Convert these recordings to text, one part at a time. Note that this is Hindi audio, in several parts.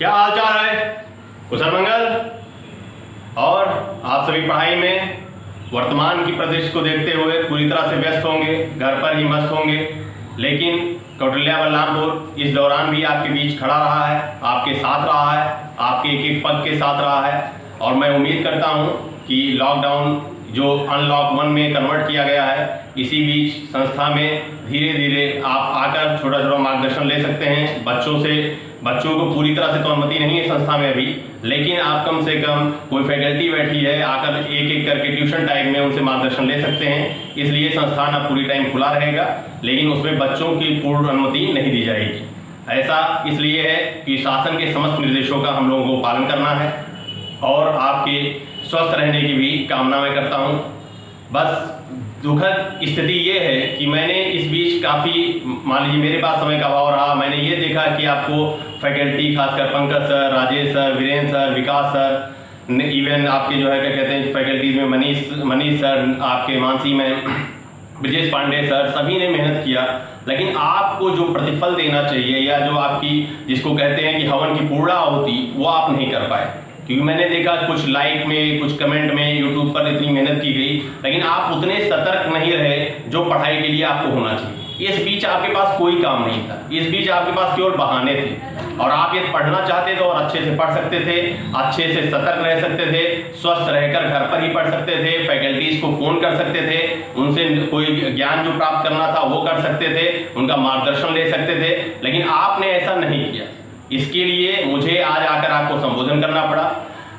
क्या हाल चाल है? कुशल मंगल। और आप सभी पढ़ाई में वर्तमान की परिदृश्य को देखते हुए पूरी तरह से व्यस्त होंगे, घर पर ही मस्त होंगे। लेकिन कौटिल्या बलरामपुर इस दौरान भी आपके बीच खड़ा रहा है, आपके साथ रहा है, आपके एक एक पग के साथ रहा है। और मैं उम्मीद करता हूं कि लॉकडाउन जो अनलॉक 1 में कन्वर्ट किया गया है, इसी बीच संस्था में धीरे धीरे आप आकर छोटा छोटा मार्गदर्शन ले सकते हैं। बच्चों को पूरी तरह से तो अनुमति नहीं है संस्था में अभी, लेकिन आप कम से कम कोई फैकल्टी बैठी है, आकर एक एक करके ट्यूशन टाइम में उनसे मार्गदर्शन ले सकते हैं। इसलिए संस्थान अब पूरी टाइम खुला रहेगा, लेकिन उसमें बच्चों की पूर्ण अनुमति नहीं दी जाएगी। ऐसा इसलिए है कि शासन के समस्त निर्देशों का हम लोगों को पालन करना है और आपके स्वस्थ रहने की भी कामना मैं करता हूं। बस दुखद स्थिति ये है कि मैंने इस बीच काफ़ी, मान लीजिए मेरे पास समय का अभाव रहा, मैंने ये देखा कि आपको फैकल्टी खासकर Pankaj sir, Rajesh sir, Virendra sir, Vikas sir, even आपके जो है क्या कहते हैं फैकल्टीज में मनीष सर, आपके मानसी में ब्रजेश पांडे सर, सभी ने मेहनत किया। लेकिन आपको जो प्रतिफल देना चाहिए या जो आपकी जिसको कहते हैं कि हवन की पूर्णा होती, वो आप नहीं कर पाए। क्योंकि मैंने देखा कुछ लाइक में, कुछ कमेंट में, यूट्यूब पर इतनी मेहनत की गई, लेकिन आप उतने सतर्क नहीं रहे जो पढ़ाई के लिए आपको होना चाहिए। इस बीच आपके पास कोई काम नहीं था, इस बीच आपके पास केवल बहाने थे। और आप ये पढ़ना चाहते थे और अच्छे से पढ़ सकते थे, अच्छे से सतर्क रह सकते थे, स्वस्थ रहकर घर पर ही पढ़ सकते थे, फैकल्टीज को फोन कर सकते थे, उनसे कोई ज्ञान जो प्राप्त करना था वो कर सकते थे, उनका मार्गदर्शन ले सकते थे। लेकिन आपने ऐसा नहीं किया। इसके लिए मुझे आज आकर आपको संबोधन करना पड़ा।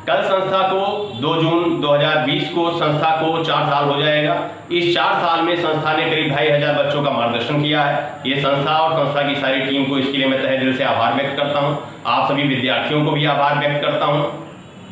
कल संस्था को 2 जून 2020 को संस्था को 4 साल हो जाएगा। इस 4 साल में संस्था ने करीब 2500 बच्चों का मार्गदर्शन किया है। ये संस्था और संस्था की सारी टीम को इसके लिए मैं तहे दिल से आभार व्यक्त करता हूँ। आप सभी विद्यार्थियों को भी आभार व्यक्त करता हूँ।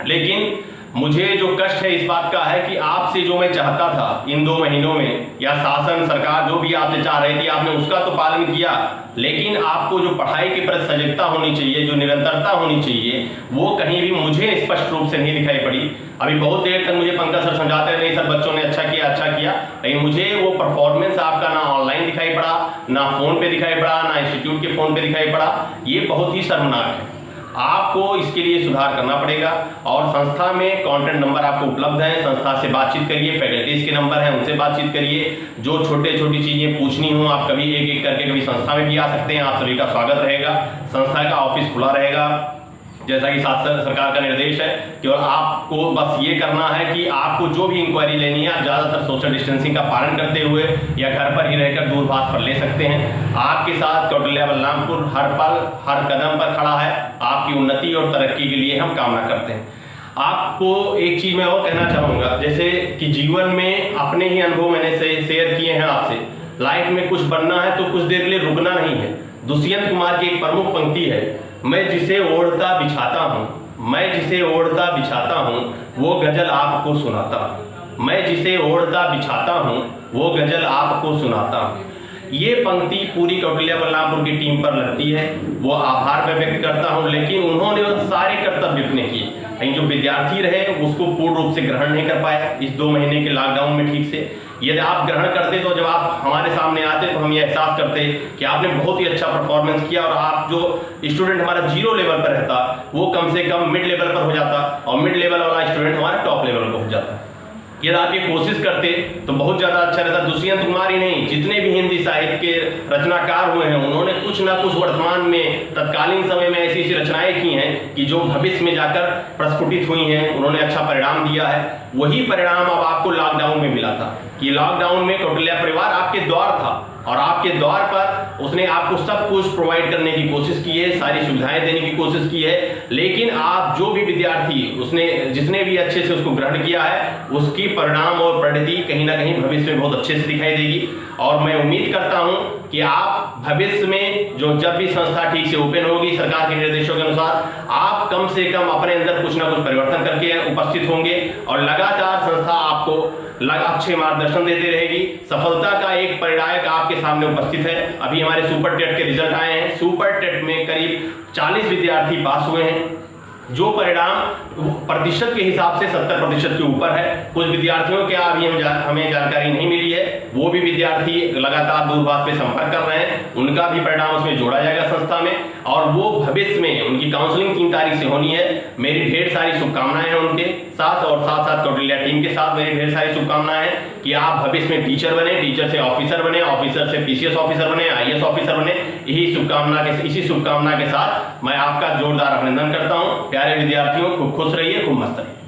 लेकिन मुझे जो कष्ट है इस बात का है कि आपसे जो मैं चाहता था इन 2 महीनों में, या शासन सरकार जो भी आपसे चाह रही थी, आपने उसका तो पालन किया, लेकिन आपको जो पढ़ाई के प्रति सजगता होनी चाहिए, जो निरंतरता होनी चाहिए, वो कहीं भी मुझे स्पष्ट रूप से नहीं दिखाई पड़ी। अभी बहुत देर तक मुझे पंकज सर समझाते रहे, नहीं सर बच्चों ने अच्छा किया, लेकिन मुझे वो परफॉर्मेंस आपका ना ऑनलाइन दिखाई पड़ा, ना फोन पे दिखाई पड़ा, ना इंस्टीट्यूट के फोन पे दिखाई पड़ा। ये बहुत ही शर्मनाक है। आपको इसके लिए सुधार करना पड़ेगा। और संस्था में कॉन्टैक्ट नंबर आपको उपलब्ध है, संस्था से बातचीत करिए, फैकल्टीज के नंबर हैं उनसे बातचीत करिए। जो छोटी चीजें पूछनी हो आप कभी एक एक करके कभी संस्था में भी आ सकते हैं। आप सभी का स्वागत रहेगा। संस्था का ऑफिस खुला रहेगा, जैसा कि सरकार का निर्देश है। केवल आपको बस ये करना है कि आपको जो भी इंक्वायरी लेनी है, आप ज़्यादातर सोशल डिस्टेंसिंग का पालन करते हुए या घर पर ही रहकर दूरभाष पर ले सकते हैं। आपके साथ कौटिल्या बलरामपुर हर पल हर कदम पर खड़ा है। आपकी उन्नति और तरक्की के लिए हम कामना करते हैं। आपको एक चीज़ मैं और कहना चाहूँगा, जैसे कि जीवन में अपने ही अनुभव मैंने शेयर किए हैं आपसे। लाइफ में कुछ बनना है तो कुछ देर के लिए रुकना नहीं है। दुष्यंत कुमार की एक प्रमुख पंक्ति है, मैं जिसे ओढ़ता बिछाता हूँ, मैं जिसे ओढ़ता बिछाता हूँ वो गजल आपको सुनाता हूँ, मैं जिसे ओढ़ता बिछाता हूँ वो गजल आपको सुनाता हूँ। ये पंक्ति पूरी कौटिल्या बलरामपुर की टीम पर लगती है, वो आभार मैं व्यक्त करता हूँ। लेकिन उन्होंने वो सारे कर्तव्य अपने किए, लेकिन जो विद्यार्थी रहे उसको पूर्ण रूप से ग्रहण नहीं कर पाया इस 2 महीने के लॉकडाउन में ठीक से। यदि आप ग्रहण करते तो जब आप हमारे सामने आते तो हम ये एहसास करते कि आपने बहुत ही अच्छा परफॉर्मेंस किया, और आप जो स्टूडेंट हमारा 0 लेवल पर रहता वो कम से कम मिड लेवल पर हो जाता, और मिड लेवल वाला स्टूडेंट हमारा टॉप लेवल पर हो जाता। यदि आप ये कोशिश करते तो बहुत ज़्यादा अच्छा रहता। दुष्यंत कुमार ही नहीं, जितने भी हिंदी साहित्य के रचनाकार हुए हैं उन्होंने कुछ ना कुछ वर्तमान में तत्कालीन समय में ऐसी ऐसी रचनाएं की हैं कि जो भविष्य में जाकर प्रस्फुटित हुई हैं, उन्होंने अच्छा परिणाम दिया है। वही परिणाम अब आपको लॉकडाउन में मिला था कि लॉकडाउन में कौटिल्या परिवार आपके द्वार था, और आपके द्वार पर उसने आपको सब कुछ प्रोवाइड करने की कोशिश की है, सारी सुविधाएं देने की कोशिश की है। लेकिन आप जो भी विद्यार्थी उसने जिसने भी अच्छे से उसको ग्रहण किया है, उसकी परिणाम और प्रगति कहीं ना कहीं भविष्य में बहुत अच्छे से दिखाई देगी। और मैं उम्मीद करता हूं कि आप भविष्य में जब भी संस्था ठीक से ओपन होगी सरकार के निर्देशों के अनुसार, आप कम से कम अपने अंदर कुछ ना कुछ परिवर्तन करके उपस्थित होंगे, और लगातार संस्था आपको अच्छे मार्गदर्शन देते रहेगी। सफलता का एक परिणायक आपके सामने उपस्थित है। अभी हमारे सुपर टेट के रिजल्ट आए हैं। सुपर टेट में करीब 40 विद्यार्थी पास हुए हैं, जो परिणाम प्रतिशत के हिसाब से 70% के ऊपर है। कुछ विद्यार्थियों के अभी हमें जानकारी नहीं मिली है, वो भी विद्यार्थी लगातार दूरभाष पे संपर्क कर रहे हैं, उनका भी परिणाम उसमें जोड़ा जाएगा संस्था में, और वो भविष्य में उनकी काउंसलिंग 3 तारीख से होनी है। मेरी ढेर सारी शुभकामनाएं हैं उनके साथ, और साथ साथ कौटिल्या टीम के साथ मेरी ढेर सारी शुभकामनाएं हैं कि आप भविष्य में टीचर बने, टीचर से ऑफिसर बने, ऑफिसर से पीसीएस ऑफिसर बने, आईएएस ऑफिसर बने। इसी शुभकामना के साथ मैं आपका जोरदार अभिनंदन करता हूं। प्यारे विद्यार्थियों, खूब खुश रहिए, खूब मस्त रहिए।